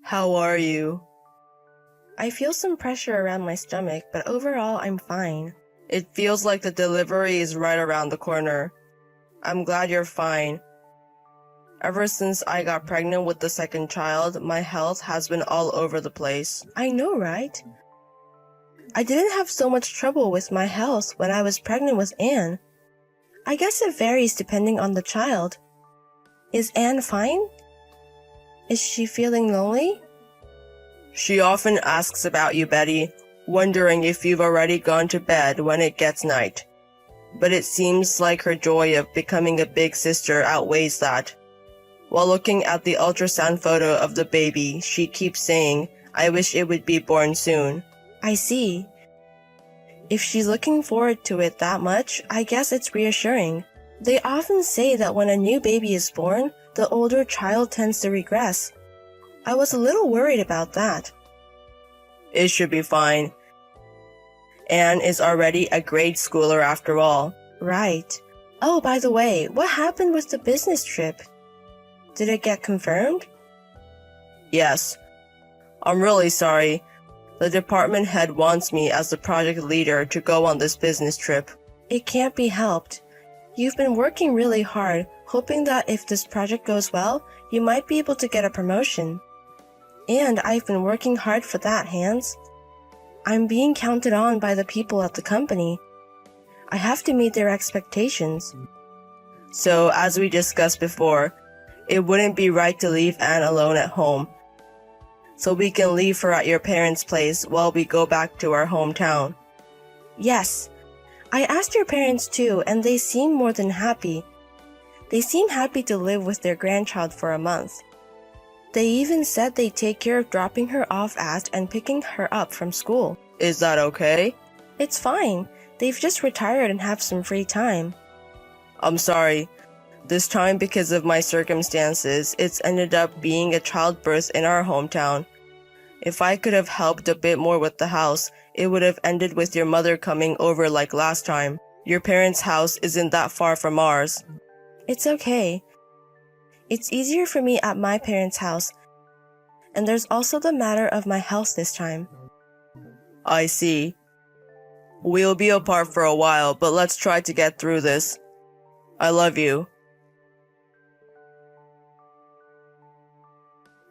How are you? I feel some pressure around my stomach, but overall I'm fine. It feels like the delivery is right around the corner. I'm glad you're fine. Ever since I got pregnant with the second child, my health has been all over the place. I know, right? I didn't have so much trouble with my health when I was pregnant with Anne. I guess it varies depending on the child. Is Anne fine? Is she feeling lonely? She often asks about you, Betty, wondering if you've already gone to bed when it gets night. But it seems like her joy of becoming a big sister outweighs that. While looking at the ultrasound photo of the baby, she keeps saying, "I wish it would be born soon." I see. If she's looking forward to it that much, I guess it's reassuring. They often say that when a new baby is born, the older child tends to regress. I was a little worried about that. It should be fine. Anne is already a grade schooler after all. Right. Oh, by the way, what happened with the business trip? Did it get confirmed? Yes. I'm really sorry. The department head wants me as the project leader to go on this business trip. It can't be helped. You've been working really hard, hoping that if this project goes well, you might be able to get a promotion. And I've been working hard for that, Hans. I'm being counted on by the people at the company. I have to meet their expectations. So, as we discussed before, it wouldn't be right to leave Anne alone at home. So we can leave her at your parents' place while we go back to our hometown. Yes. I asked your parents too, and they seem more than happy. They seem happy to live with their grandchild for a month. They even said they'd take care of dropping her off at and picking her up from school. Is that okay? It's fine. They've just retired and have some free time. I'm sorry. This time, because of my circumstances, it's ended up being a childbirth in our hometown. If I could have helped a bit more with the house, it would have ended with your mother coming over like last time. Your parents' house isn't that far from ours. It's okay. It's easier for me at my parents' house. And there's also the matter of my health this time. I see. We'll be apart for a while, but let's try to get through this. I love you.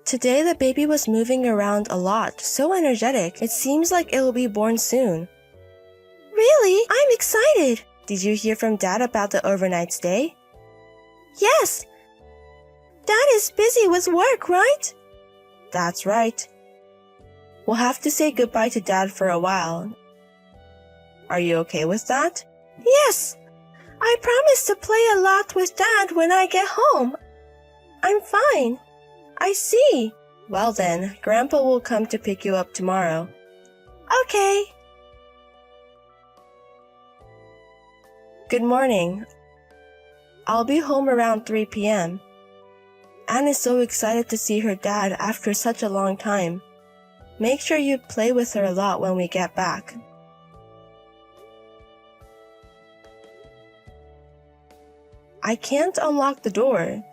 Today the baby was moving around a lot, so energetic. It seems like it will be born soon. Really? I'm excited! Did you hear from Dad about the overnight stay? Yes! Dad is busy with work, right? That's right. We'll have to say goodbye to Dad for a while. Are you okay with that? Yes! I promise to play a lot with Dad when I get home. I'm fine. I see. Well then, Grandpa will come to pick you up tomorrow. Okay. Good morning. I'll be home around 3 p.m. Anne is so excited to see her dad after such a long time. Make sure you play with her a lot when we get back. I can't unlock the door.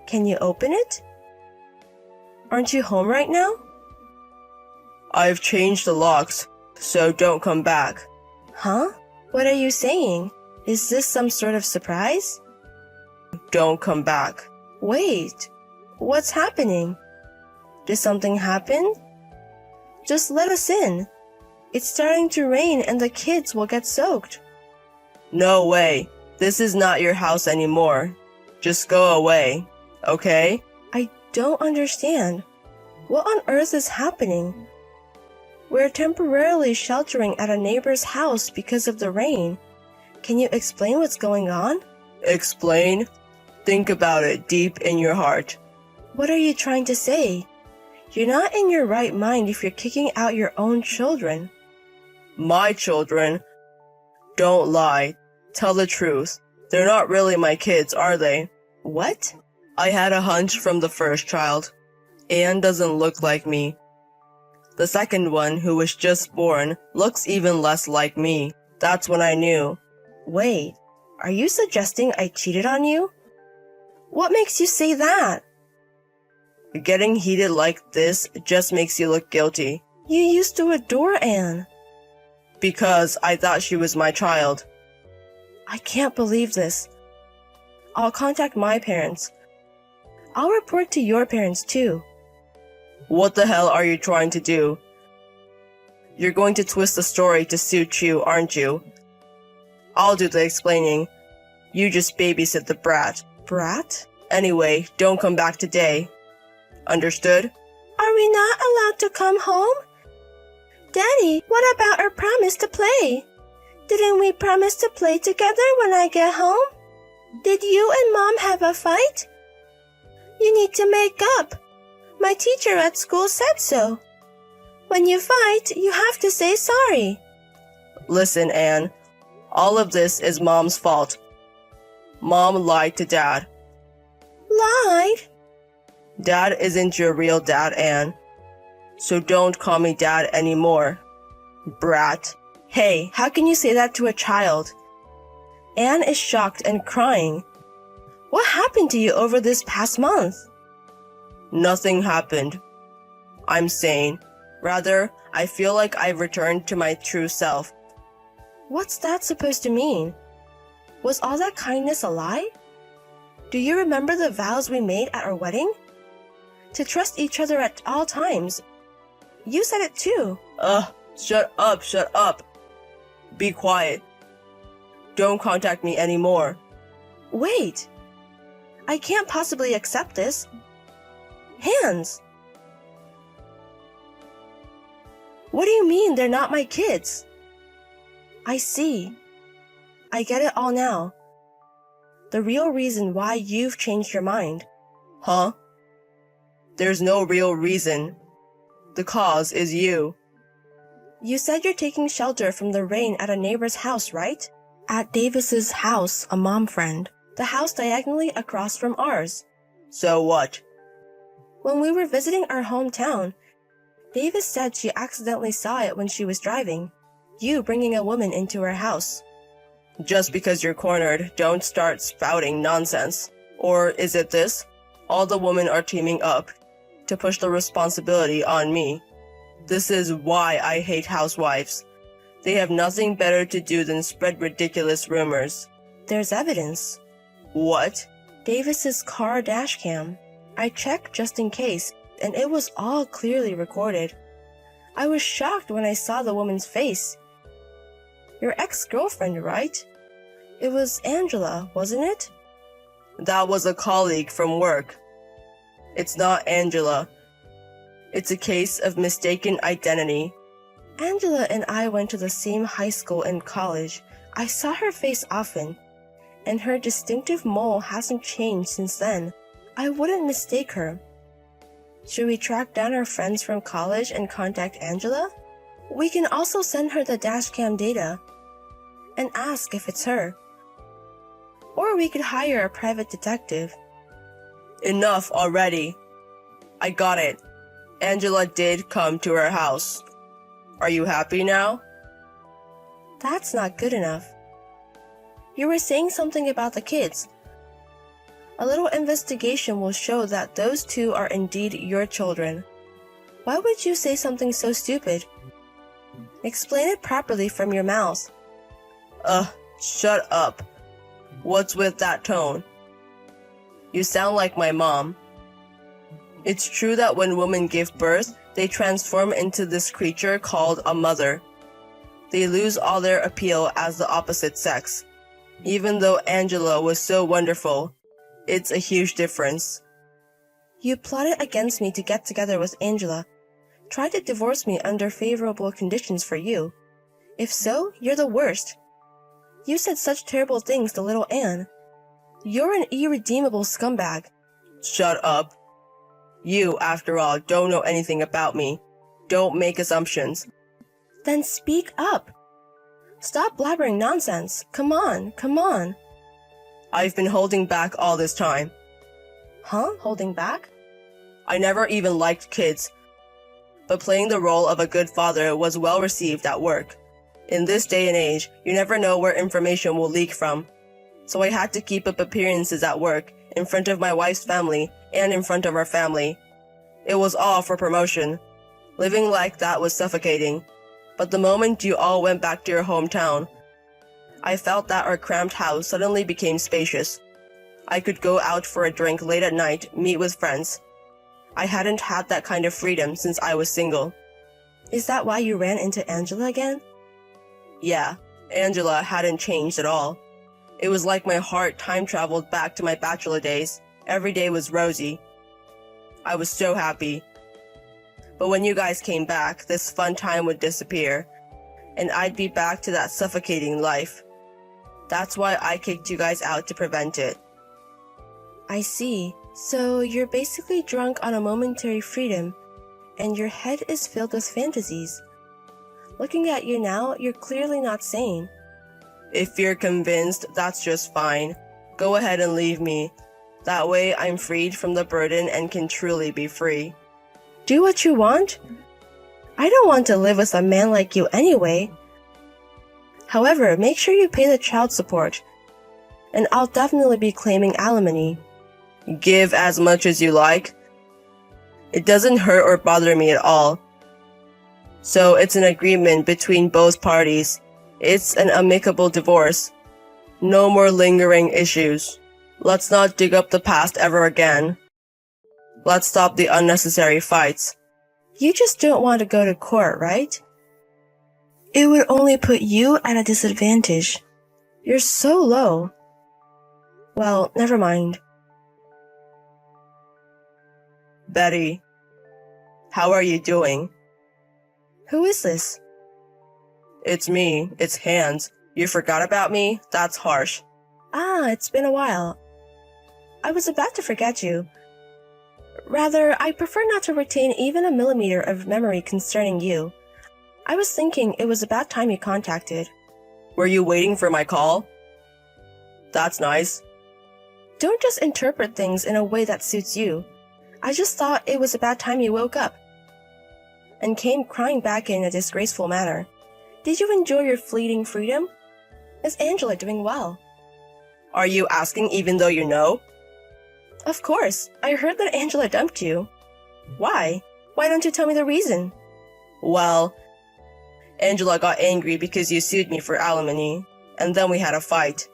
Can you open it? Aren't you home right now? I've changed the locks, so don't come back. Huh? What are you saying? Is this some sort of surprise? Don't come back. Wait, what's happening? Did something happen? Just let us in. It's starting to rain and the kids will get soaked. No way. This is not your house anymore. Just go away, okay? I don't understand. What on earth is happening? We're temporarily sheltering at a neighbor's house because of the rain. Can you explain what's going on? Explain? Think about it deep in your heart. What are you trying to say? You're not in your right mind if you're kicking out your own children. My children? Don't lie. Tell the truth. They're not really my kids, are they? What? I had a hunch from the first child. Anne doesn't look like me. The second one, who was just born, looks even less like me. That's when I knew. Wait, are you suggesting I cheated on you? What makes you say that? Getting heated like this just makes you look guilty. You used to adore Anne. Because I thought she was my child. I can't believe this. I'll contact my parents. I'll report to your parents too. What the hell are you trying to do? You're going to twist the story to suit you, aren't you? I'll do the explaining. You just babysit the brat. Brat? Anyway, don't come back today. Understood? Are we not allowed to come home? Daddy, what about our promise to play? Didn't we promise to play together when I get home? Did you and Mom have a fight? You need to make up. My teacher at school said so. When you fight, you have to say sorry. Listen, Anne. All of this is Mom's fault. Mom lied to Dad. Lied? Dad isn't your real dad, Anne. So don't call me Dad anymore. Brat. Hey, how can you say that to a child? Anne is shocked and crying. What happened to you over this past month? Nothing happened. I'm sane. Rather, I feel like I've returned to my true self. What's that supposed to mean? Was all that kindness a lie? Do you remember the vows we made at our wedding? To trust each other at all times. You said it too. Shut up. Be quiet. Don't contact me anymore. Wait. I can't possibly accept this. Hands. What do you mean they're not my kids? I see. I get it all now. The real reason why you've changed your mind. Huh? There's no real reason. The cause is you. You said you're taking shelter from the rain at a neighbor's house, right? At Davis's house, a mom friend. The house diagonally across from ours. So what? When we were visiting our hometown, Davis said she accidentally saw it when she was driving. You bringing a woman into her house. Just because you're cornered, don't start spouting nonsense. Or is it this? All the women are teaming up to push the responsibility on me. This is why I hate housewives. They have nothing better to do than spread ridiculous rumors. There's evidence. What? Davis's car dash cam. I checked just in case, and it was all clearly recorded. I was shocked when I saw the woman's face. Your ex-girlfriend, right? It was Angela, wasn't it? That was a colleague from work. It's not Angela. It's a case of mistaken identity. Angela and I went to the same high school and college. I saw her face often, and her distinctive mole hasn't changed since then. I wouldn't mistake her. Should we track down our friends from college and contact Angela? We can also send her the dashcam data and ask if it's her. Or we could hire a private detective. Enough already. I got it. Angela did come to her house. Are you happy now? That's not good enough. You were saying something about the kids. A little investigation will show that those two are indeed your children. Why would you say something so stupid? Explain it properly from your mouth. Shut up. What's with that tone? You sound like my mom. It's true that when women give birth, they transform into this creature called a mother. They lose all their appeal as the opposite sex. Even though Angela was so wonderful, it's a huge difference. You plotted against me to get together with Angela. Tried to divorce me under favorable conditions for you. If so, you're the worst. You said such terrible things to little Anne. You're an irredeemable scumbag. Shut up. You, after all, don't know anything about me. Don't make assumptions. Then speak up. Stop blabbering nonsense. Come on. I've been holding back all this time. Huh? Holding back? I never even liked kids, but playing the role of a good father was well received at work. In this day and age, you never know where information will leak from. So I had to keep up appearances at work, in front of my wife's family, and in front of our family. It was all for promotion. Living like that was suffocating. But the moment you all went back to your hometown, I felt that our cramped house suddenly became spacious. I could go out for a drink late at night, meet with friends. I hadn't had that kind of freedom since I was single. Is that why you ran into Angela again? Yeah, Angela hadn't changed at all. It was like my heart time-traveled back to my bachelor days. Every day was rosy. I was so happy. But when you guys came back, this fun time would disappear, and I'd be back to that suffocating life. That's why I kicked you guys out to prevent it. I see. So you're basically drunk on a momentary freedom, and your head is filled with fantasies. Looking at you now, you're clearly not sane. If you're convinced, that's just fine. Go ahead and leave me. That way I'm freed from the burden and can truly be free. Do what you want? I don't want to live with a man like you anyway. However, make sure you pay the child support, and I'll definitely be claiming alimony. Give as much as you like. It doesn't hurt or bother me at all. So it's an agreement between both parties. It's an amicable divorce. No more lingering issues. Let's not dig up the past ever again. Let's stop the unnecessary fights. You just don't want to go to court, right? It would only put you at a disadvantage. You're so low. Well, never mind. Betty, how are you doing? Who is this? It's me. It's Hans. You forgot about me? That's harsh. Ah, it's been a while. I was about to forget you. Rather, I prefer not to retain even a millimeter of memory concerning you. I was thinking it was about time you contacted. Were you waiting for my call? That's nice. Don't just interpret things in a way that suits you. I just thought it was about time you woke up and came crying back in a disgraceful manner. Did you enjoy your fleeting freedom? Is Angela doing well? Are you asking even though you know? Of course. I heard that Angela dumped you. Why? Why don't you tell me the reason? Well, Angela got angry because you sued me for alimony, and then we had a fight.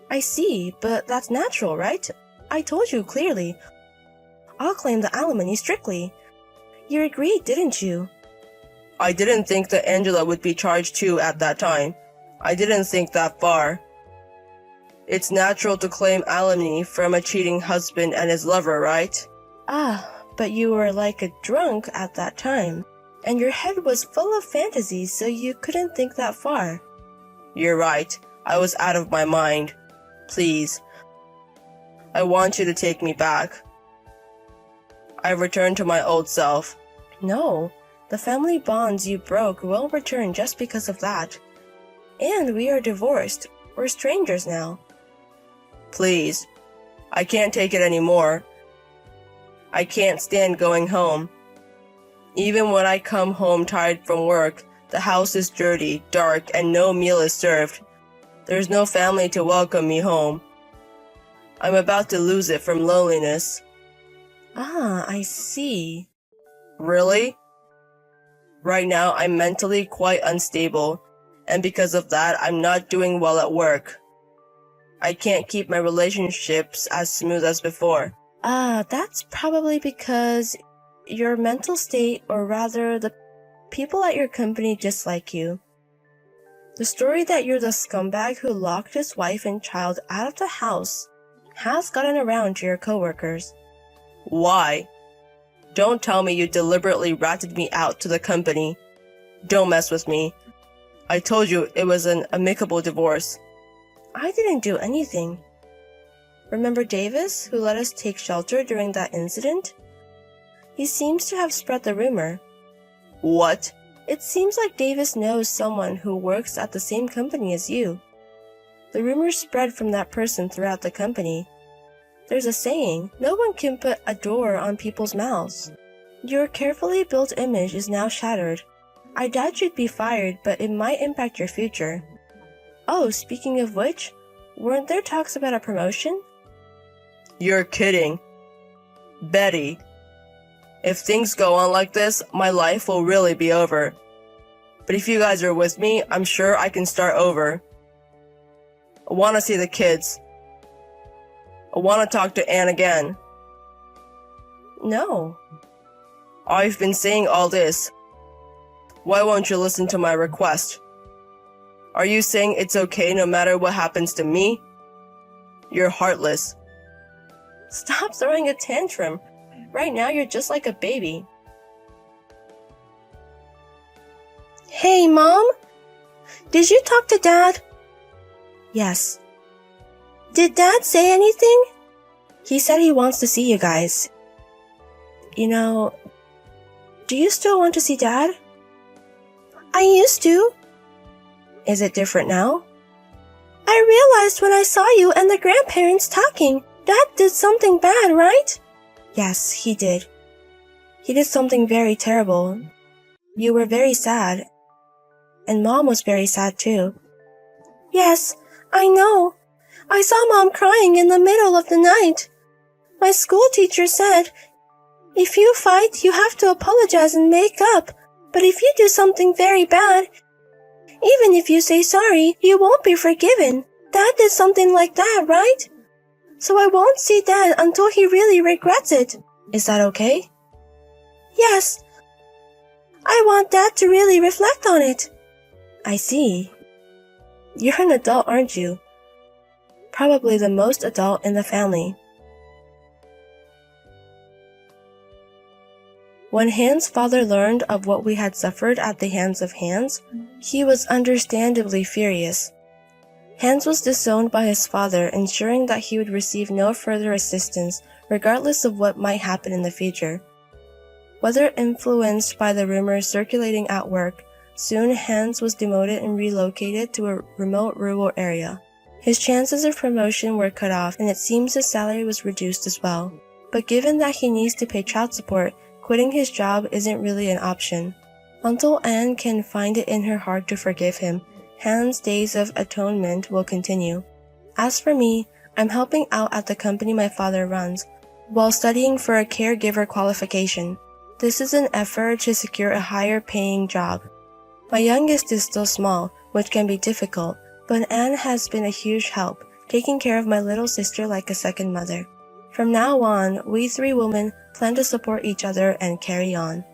I see, but that's natural, right? I told you clearly. I'll claim the alimony strictly. You agreed, didn't you? I didn't think that Angela would be charged too at that time. I didn't think that far. It's natural to claim alimony from a cheating husband and his lover, right? Ah, but you were like a drunk at that time, and your head was full of fantasies, so you couldn't think that far. You're right. I was out of my mind. Please. I want you to take me back. I returned to my old self. No, the family bonds you broke won't return just because of that. And we are divorced. We're strangers now. Please. I can't take it anymore. I can't stand going home. Even when I come home tired from work, the house is dirty, dark, and no meal is served. There's no family to welcome me home. I'm about to lose it from loneliness. Ah, I see. Really? Right now, I'm mentally quite unstable, and because of that, I'm not doing well at work. I can't keep my relationships as smooth as before. Ah, that's probably because your mental state, or rather the people at your company dislike you. The story that you're the scumbag who locked his wife and child out of the house has gotten around to your coworkers. Why? Don't tell me you deliberately ratted me out to the company. Don't mess with me. I told you it was an amicable divorce. I didn't do anything. Remember Davis, who let us take shelter during that incident? He seems to have spread the rumor. What? It seems like Davis knows someone who works at the same company as you. The rumor spread from that person throughout the company. There's a saying, no one can put a door on people's mouths. Your carefully built image is now shattered. I doubt you'd be fired, but it might impact your future. Oh, speaking of which, weren't there talks about a promotion? You're kidding. Betty. If things go on like this, my life will really be over. But if you guys are with me, I'm sure I can start over. I want to see the kids. I want to talk to Anne again. No. I've been saying all this. Why won't you listen to my request? Are you saying it's okay no matter what happens to me? You're heartless. Stop throwing a tantrum. Right now you're just like a baby. Hey, Mom? Did you talk to Dad? Yes. Did Dad say anything? He said he wants to see you guys. You know, do you still want to see Dad? I used to. Is it different now? I realized when I saw you and the grandparents talking, Dad did something bad, right? Yes, he did. He did something very terrible. You were very sad. And Mom was very sad too. Yes, I know. I saw Mom crying in the middle of the night. My school teacher said, if you fight, you have to apologize and make up. But if you do something very bad, even if you say sorry, you won't be forgiven. Dad did something like that, right? So I won't see Dad until he really regrets it. Is that okay? Yes. I want Dad to really reflect on it. I see. You're an adult, aren't you? Probably the most adult in the family. When Han's father learned of what we had suffered at the hands of Hans, he was understandably furious. Hans was disowned by his father, ensuring that he would receive no further assistance, regardless of what might happen in the future. Whether influenced by the rumors circulating at work, soon Hans was demoted and relocated to a remote rural area. His chances of promotion were cut off, and it seems his salary was reduced as well. But given that he needs to pay child support, quitting his job isn't really an option. Until Anne can find it in her heart to forgive him, Hans' days of atonement will continue. As for me, I'm helping out at the company my father runs, while studying for a caregiver qualification. This is an effort to secure a higher paying job. My youngest is still small, which can be difficult, but Anne has been a huge help, taking care of my little sister like a second mother. From now on, we three women plan to support each other and carry on.